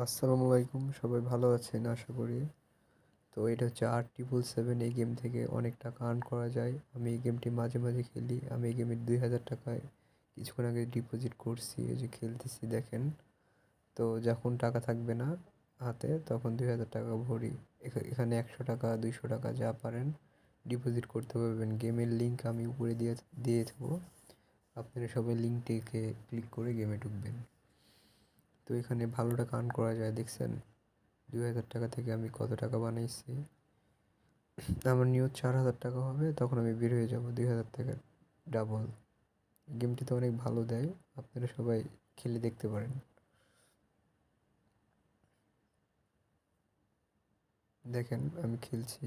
আসসালামু আলাইকুম, সবাই ভালো আছেন আশা করি। তো এটা হচ্ছে R777। এই গেম থেকে অনেক টাকা আর্ন করা যায়। আমি এই গেমটি মাঝে মাঝে খেলি। আমি এই গেমের 2000 টাকায় কিছুক্ষণ আগে ডিপোজিট করছি, এই যে খেলতেছি দেখেন। তো যখন টাকা থাকবে না হাতে তখন 2000 টাকা ভরি। এখানে 100 টাকা 200 টাকা যা পারেন ডিপোজিট করতে পারবেন। গেমের লিঙ্ক আমি উপরে দিয়ে দেবো, আপনারা সবাই লিঙ্কটিকে ক্লিক করে গেমে ঢুকবেন। তো এখানে ভালো টাকা আর্ন করা যায় দেখছেন। 2000 টাকা থেকে আমি কত টাকা বানাইছি। আমার নিয়ত 4000 টাকা হবে, তখন আমি বের হয়ে যাব 2000 টাকার ডাবল। গেমটি তো অনেক ভালো দেয়, আপনারা সবাই খেলে দেখতে পারেন। দেখেন আমি খেলছি।